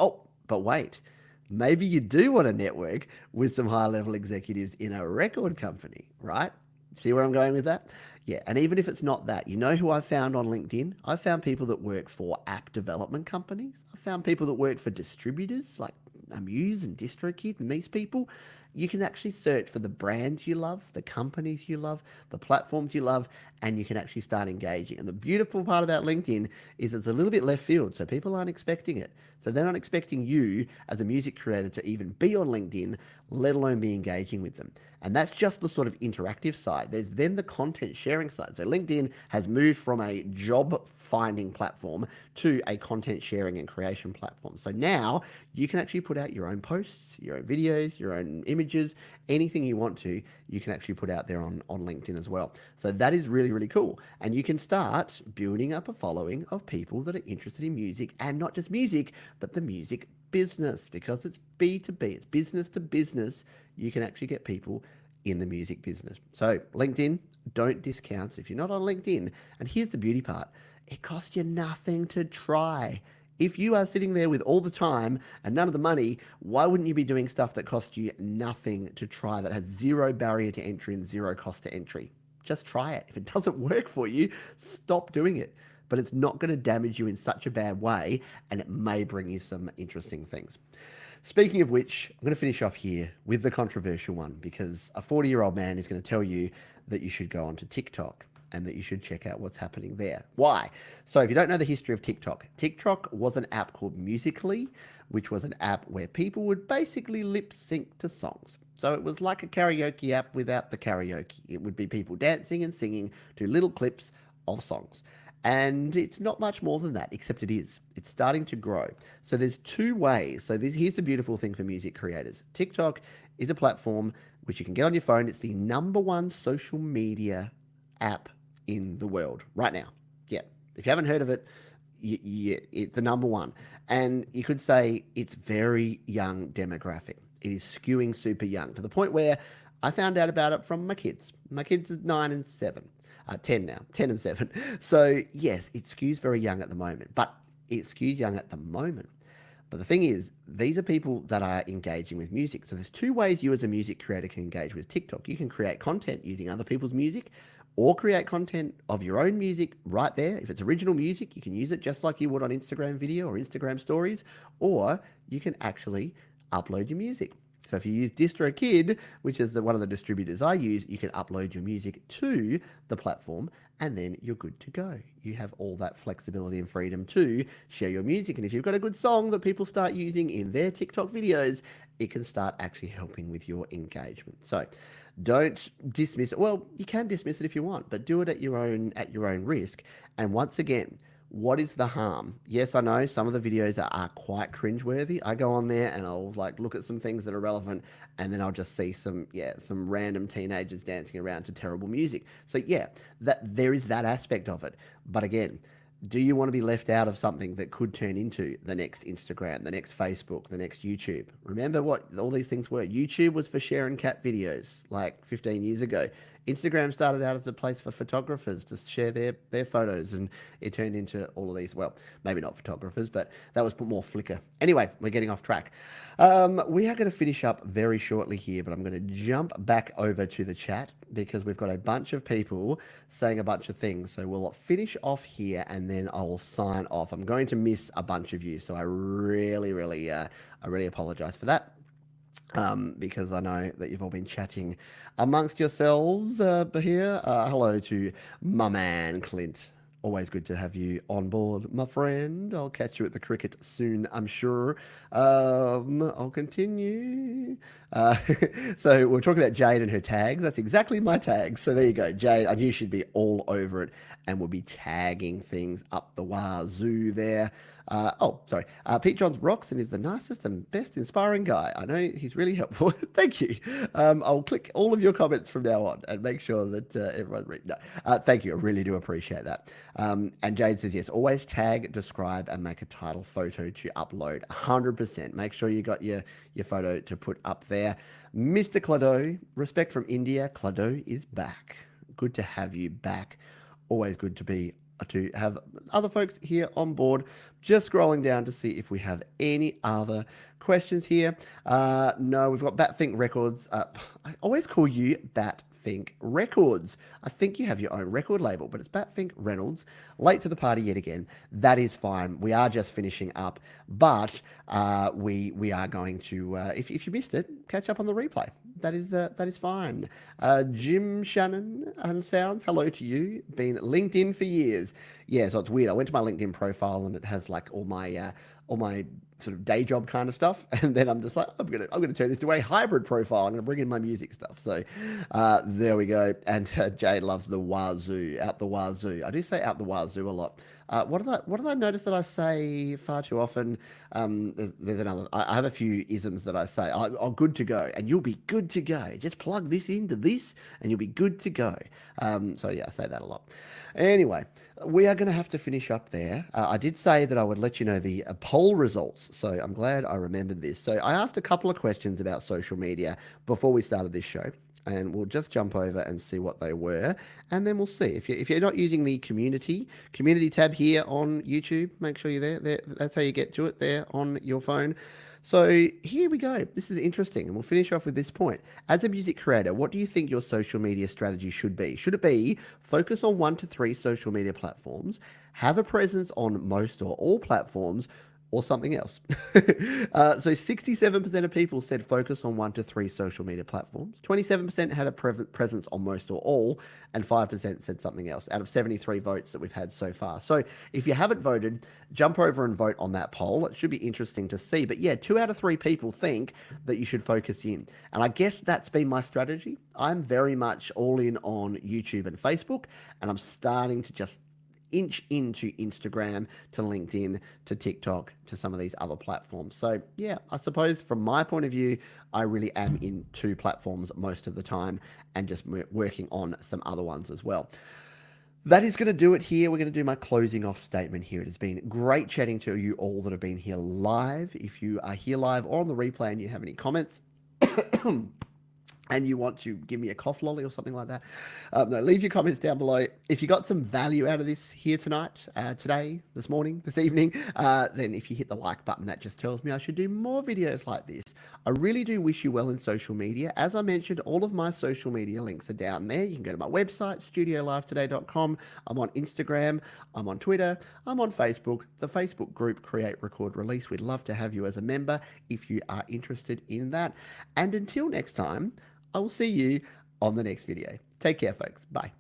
but wait, maybe you do want to network with some high-level executives in a record company, right? See where I'm going with that? Yeah, and even if it's not that, you know who I've found on LinkedIn? I've found people that work for app development companies. I've found people that work for distributors like Amuse and DistroKid, and these people, you can actually search for the brands you love, the companies you love, the platforms you love, and you can actually start engaging. And the beautiful part about LinkedIn is it's a little bit left field, so people aren't expecting it. So they're not expecting you as a music creator to even be on LinkedIn, let alone be engaging with them. And that's just the sort of interactive side. There's then the content sharing side. So LinkedIn has moved from a job finding platform to a content sharing and creation platform. So now you can actually put out your own posts, your own videos, your own images, anything you want to, you can actually put out there on LinkedIn as well. So that is really, really cool. And you can start building up a following of people that are interested in music, and not just music, but the music business, because it's B2B, it's business to business. You can actually get people in the music business. So LinkedIn, don't discount. If you're not on LinkedIn, and here's the beauty part, it costs you nothing to try. If you are sitting there with all the time and none of the money, why wouldn't you be doing stuff that costs you nothing to try, that has zero barrier to entry and zero cost to entry? Just try it. If it doesn't work for you, stop doing it. But it's not going to damage you in such a bad way, and it may bring you some interesting things. Speaking of which, I'm going to finish off here with the controversial one, because a 40-year-old man is going to tell you that you should go onto TikTok and that you should check out what's happening there. Why? So if you don't know the history of TikTok, TikTok was an app called Musical.ly, which was an app where people would basically lip sync to songs. So it was like a karaoke app without the karaoke. It would be people dancing and singing to little clips of songs. And it's not much more than that, except it is. It's starting to grow. So there's two ways. So here's the beautiful thing for music creators. TikTok is a platform which you can get on your phone. It's the #1 social media app in the world right now. Yeah. If you haven't heard of it, it's the #1. And you could say it's very young demographic. It is skewing super young, to the point where I found out about it from my kids. My kids are 9 and 7. 10 now, 10 and 7. So yes, it skews very young at the moment, but it skews young at the moment. But the thing is, these are people that are engaging with music. So there's two ways you as a music creator can engage with TikTok. You can create content using other people's music, or create content of your own music right there. If it's original music, you can use it just like you would on Instagram video or Instagram stories, or you can actually upload your music. So if you use DistroKid, which is one of the distributors I use, you can upload your music to the platform, and then you're good to go. You have all that flexibility and freedom to share your music. And if you've got a good song that people start using in their TikTok videos, it can start actually helping with your engagement. So don't dismiss it. Well, you can dismiss it if you want, but do it at your own risk. And once again, what is the harm? Yes, I know some of the videos are quite cringeworthy. I go on there and I'll look at some things that are relevant, and then I'll just see some random teenagers dancing around to terrible music. So yeah, that there is that aspect of it. But again, do you want to be left out of something that could turn into the next Instagram, the next Facebook, the next YouTube? Remember what all these things were? YouTube was for sharing cat videos like 15 years ago. Instagram started out as a place for photographers to share their photos, and it turned into all of these. Well, maybe not photographers, but that was more Flickr. Anyway, we're getting off track. We are going to finish up very shortly here, but I'm going to jump back over to the chat because we've got a bunch of people saying a bunch of things. So we'll finish off here and then I will sign off. I'm going to miss a bunch of you, so I really apologize for that. Because I know that you've all been chatting amongst yourselves here. Hello to my man, Clint. Always good to have you on board, my friend. I'll catch you at the cricket soon, I'm sure. I'll continue. So we're talking about Jade and her tags. That's exactly my tags. So there you go. Jade, I knew she'd be all over it and we'll be tagging things up the wazoo there. Sorry. Pete Johns rocks and is the nicest and best inspiring guy. I know he's really helpful. Thank you. I'll click all of your comments from now on and make sure that everyone's reading. No, thank you. I really do appreciate that. And Jade says, yes, always tag, describe, and make a title photo to upload. 100%. Make sure you got your photo to put up there. Mr. Clado, respect from India. Clado is back. Good to have you back. Always good to have other folks here on board. Just scrolling down to see if we have any other questions here. No, we've got Batthink Records. I always call you Batthink Records. I think you have your own record label, but it's Batthink Reynolds. Late to the party yet again. That is fine. We are just finishing up, but we are going to, if you missed it, catch up on the replay. That is fine. Jim Shannon Unsounds, hello to you. Been LinkedIn for years. Yeah, so it's weird. I went to my LinkedIn profile and it has like all my sort of day job kind of stuff, and then I'm just like, I'm gonna turn this to a hybrid profile. I'm gonna bring in my music stuff. So there we go. And Jade loves the wazoo, out the wazoo. I do say out the wazoo a lot. What did I notice that I say far too often? There's another. I have a few isms that I say. Oh, good to go, and you'll be good to go. Just plug this into this, and you'll be good to go. So yeah, I say that a lot. Anyway, we are going to have to finish up there. I did say that I would let you know the poll results, so I'm glad I remembered this. So I asked a couple of questions about social media before we started this show, and we'll just jump over and see what they were, and then we'll see. If you're not using the community tab here on YouTube, make sure you're there. That's how you get to it, there on your phone. So here we go. This is interesting, and we'll finish off with this point. As a music creator, what do you think your social media strategy should be? Should it be focus on 1 to 3 social media platforms, have a presence on most or all platforms, or something else? So 67% of people said focus on 1 to 3 social media platforms. 27% had a presence on most or all, and 5% said something else out of 73 votes that we've had so far. So if you haven't voted, jump over and vote on that poll. It should be interesting to see. But yeah, 2 out of 3 people think that you should focus in. And I guess that's been my strategy. I'm very much all in on YouTube and Facebook, and I'm starting to just inch into Instagram, to LinkedIn, to TikTok, to some of these other platforms. So yeah, I suppose from my point of view, I really am in 2 platforms most of the time and just working on some other ones as well. That is going to do it here. We're going to do my closing off statement here. It has been great chatting to you all that have been here live. If you are here live or on the replay and you have any comments, and you want to give me a cough lolly or something like that, no, leave your comments down below. If you got some value out of this here tonight, today, this morning, this evening, then if you hit the like button, that just tells me I should do more videos like this. I really do wish you well in social media. As I mentioned, all of my social media links are down there. You can go to my website, studiolivetoday.com. I'm on Instagram. I'm on Twitter. I'm on Facebook. The Facebook group, Create, Record, Release. We'd love to have you as a member if you are interested in that. And until next time, I will see you on the next video. Take care, folks. Bye.